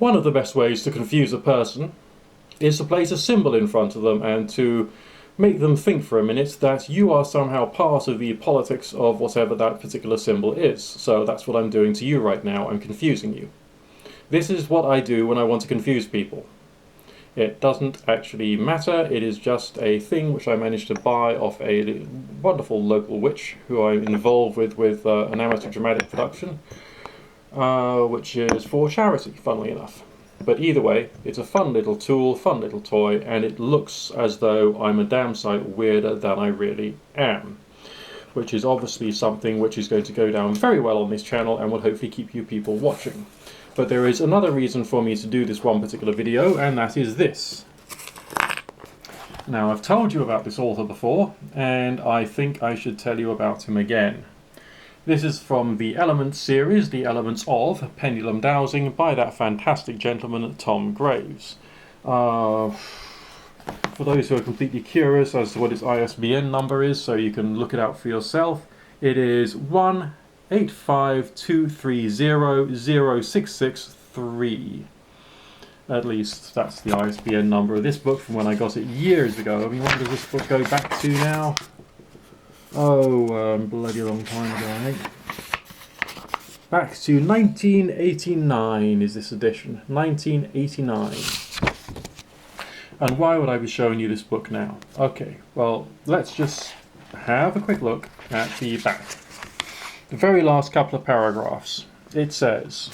One of the best ways to confuse a person is to place a symbol in front of them and to make them think for a minute that you are somehow part of the politics of whatever that particular symbol is. So that's what I'm doing to you right now. I'm confusing you. This is what I do when I want to confuse people. It doesn't actually matter, it is just a thing which I managed to buy off a wonderful local witch who I'm involved with an amateur dramatic production, which is for charity, funnily enough. But either way, it's a fun little tool, fun little toy, and it looks as though I'm a damn sight weirder than I really am. Which is obviously something which is going to go down very well on this channel and will hopefully keep you people watching. But there is another reason for me to do this one particular video, and that is this. Now, I've told you about this author before, and I think I should tell you about him again. This is from the Elements series, The Elements of Pendulum Dowsing, by that fantastic gentleman, Tom Graves. For those who are completely curious as to what its ISBN number is, so you can look it out for yourself, it is 18523006663. At least that's the ISBN number of this book from when I got it years ago. I mean, when does this book go back to now? Oh, bloody long time ago, I think. Back to 1989 is this edition. 1989. And why would I be showing you this book now? Okay, well, let's just have a quick look at the back. The very last couple of paragraphs. It says,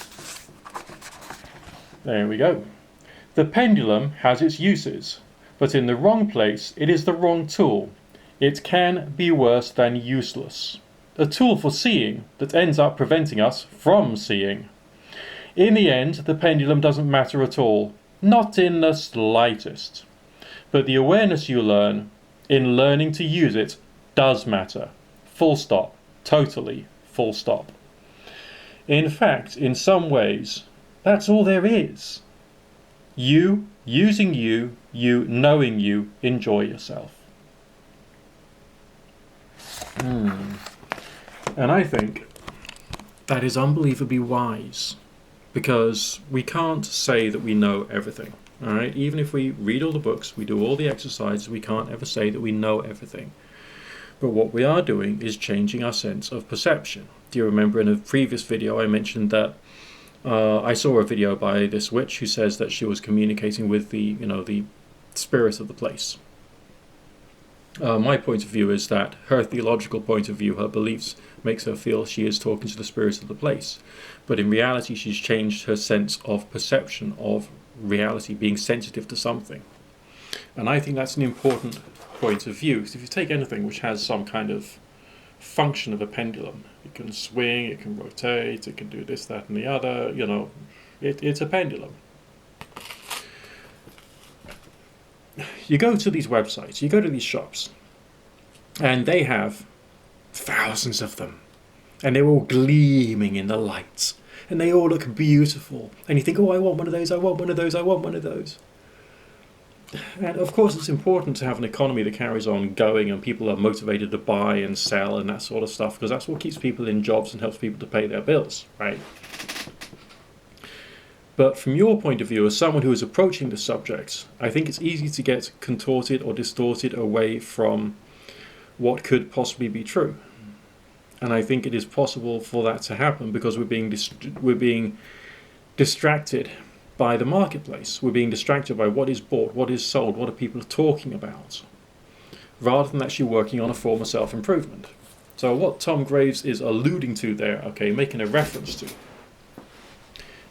there we go. The pendulum has its uses, but in the wrong place it is the wrong tool. It can be worse than useless. A tool for seeing that ends up preventing us from seeing. In the end, the pendulum doesn't matter at all. Not in the slightest. But the awareness you learn in learning to use it does matter. Full stop. Totally. Full stop. In fact, in some ways, that's all there is. You, using you, you knowing you, enjoy yourself. And I think that is unbelievably wise, because we can't say that we know everything. All right? Even if we read all the books, we do all the exercises, we can't ever say that we know everything. But what we are doing is changing our sense of perception. Do you remember in a previous video I mentioned that I saw a video by this witch who says that she was communicating with the spirit of the place. My point of view is that her theological point of view, her beliefs, makes her feel she is talking to the spirit of the place. But in reality, she's changed her sense of perception of reality, being sensitive to something. And I think that's an important point of view. Because if you take anything which has some kind of function of a pendulum, it can swing, it can rotate, it can do this, that, and the other, it's a pendulum. You go to these websites, you go to these shops, and they have thousands of them, and they're all gleaming in the lights, and they all look beautiful, and you think, oh, I want one of those, I want one of those, I want one of those. And of course it's important to have an economy that carries on going and people are motivated to buy and sell and that sort of stuff, because that's what keeps people in jobs and helps people to pay their bills, right? But from your point of view, as someone who is approaching the subject, I think it's easy to get contorted or distorted away from what could possibly be true. And I think it is possible for that to happen because we're being distracted by the marketplace. We're being distracted by what is bought, what is sold, what are people talking about, rather than actually working on a form of self-improvement. So what Tom Graves is alluding to there, okay, making a reference to,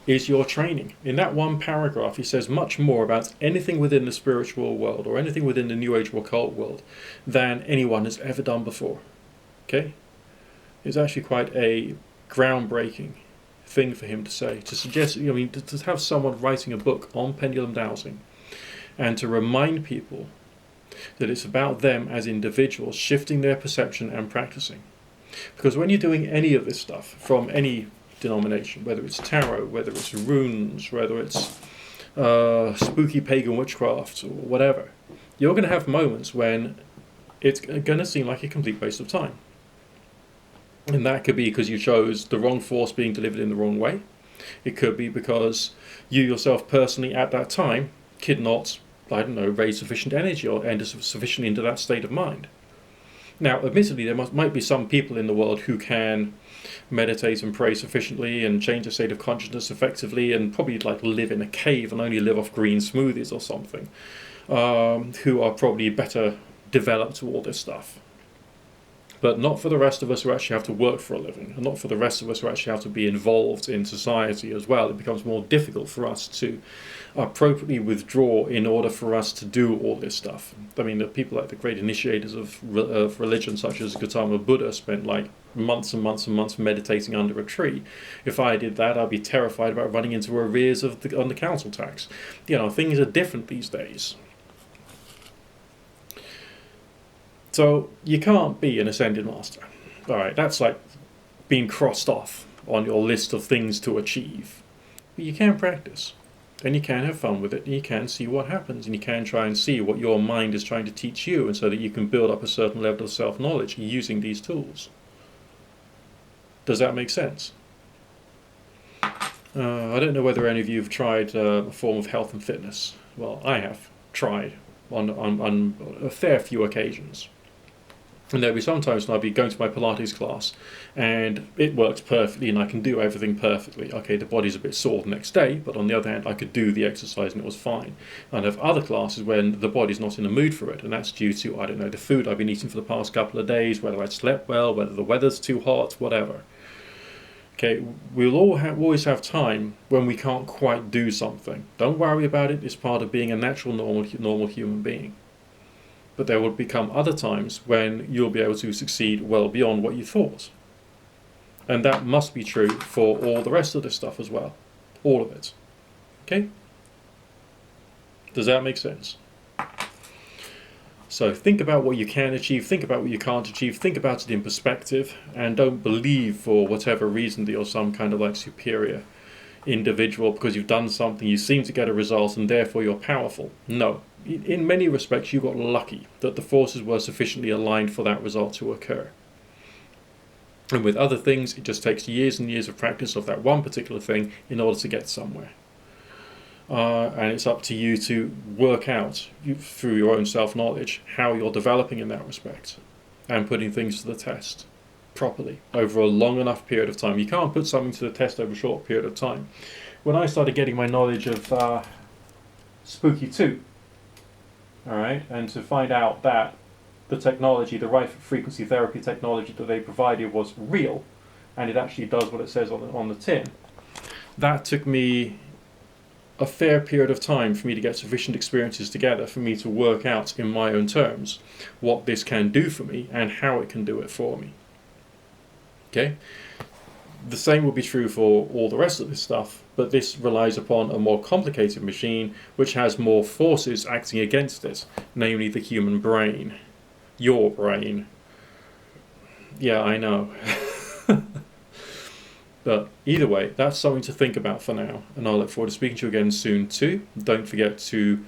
is your training. In that one paragraph, he says much more about anything within the spiritual world or anything within the New Age or occult world than anyone has ever done before. Okay? It's actually quite a groundbreaking thing for him to say. To suggest, to have someone writing a book on pendulum dowsing and to remind people that it's about them as individuals shifting their perception and practicing. Because when you're doing any of this stuff from any denomination, whether it's tarot, whether it's runes, whether it's spooky pagan witchcraft or whatever, you're going to have moments when it's going to seem like a complete waste of time. And that could be because you chose the wrong force being delivered in the wrong way. It could be because you yourself personally at that time could not, I don't know, raise sufficient energy or enter sufficiently into that state of mind. Now, admittedly, there might be some people in the world who can meditate and pray sufficiently and change their state of consciousness effectively and probably like live in a cave and only live off green smoothies or something, who are probably better developed to all this stuff. But not for the rest of us who actually have to work for a living, and not for the rest of us who actually have to be involved in society as well. It becomes more difficult for us to appropriately withdraw in order for us to do all this stuff. I mean, the people like the great initiators of religion, such as Gautama Buddha, spent like months and months and months meditating under a tree. If I did that, I'd be terrified about running into arrears on the council tax. You know, things are different these days. So you can't be an ascended master. All right, that's like being crossed off on your list of things to achieve. But you can practice, and you can have fun with it, and you can see what happens, and you can try and see what your mind is trying to teach you, and so that you can build up a certain level of self-knowledge using these tools. Does that make sense? I don't know whether any of you have tried a form of health and fitness. Well, I have tried on a fair few occasions. And there'll be sometimes when I'll be going to my Pilates class and it works perfectly and I can do everything perfectly. Okay, the body's a bit sore the next day, but on the other hand, I could do the exercise and it was fine. And I have other classes when the body's not in the mood for it, and that's due to, I don't know, the food I've been eating for the past couple of days, whether I slept well, whether the weather's too hot, whatever. Okay, we'll always have time when we can't quite do something. Don't worry about it, it's part of being a natural, normal human being. But there will become other times when you'll be able to succeed well beyond what you thought. And that must be true for all the rest of this stuff as well. All of it. Okay? Does that make sense? So think about what you can achieve, think about what you can't achieve, think about it in perspective, and don't believe for whatever reason that you're some kind of like superior individual because you've done something, you seem to get a result, and therefore you're powerful. No. In many respects, you got lucky that the forces were sufficiently aligned for that result to occur. And with other things, it just takes years and years of practice of that one particular thing in order to get somewhere. And it's up to you to work out, through your own self-knowledge, how you're developing in that respect and putting things to the test properly over a long enough period of time. You can't put something to the test over a short period of time. When I started getting my knowledge of Spooky 2, all right, and to find out that the technology, the right frequency therapy technology that they provided was real, and it actually does what it says on the tin, that took me a fair period of time for me to get sufficient experiences together for me to work out in my own terms what this can do for me and how it can do it for me. Okay? The same will be true for all the rest of this stuff, but this relies upon a more complicated machine which has more forces acting against it, namely the human brain. Your brain. Yeah, I know. But either way, that's something to think about for now, and I'll look forward to speaking to you again soon too. Don't forget to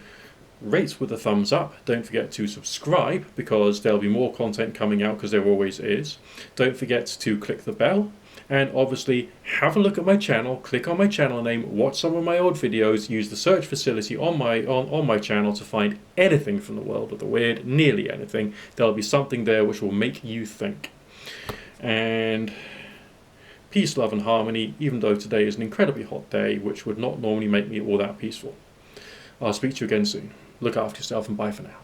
rate with a thumbs up. Don't forget to subscribe, because there'll be more content coming out, because there always is. Don't forget to click the bell. And obviously, have a look at my channel, click on my channel name, watch some of my old videos, use the search facility on my channel to find anything from the world of the weird, nearly anything. There'll be something there which will make you think. And peace, love and harmony, even though today is an incredibly hot day, which would not normally make me all that peaceful. I'll speak to you again soon. Look after yourself and bye for now.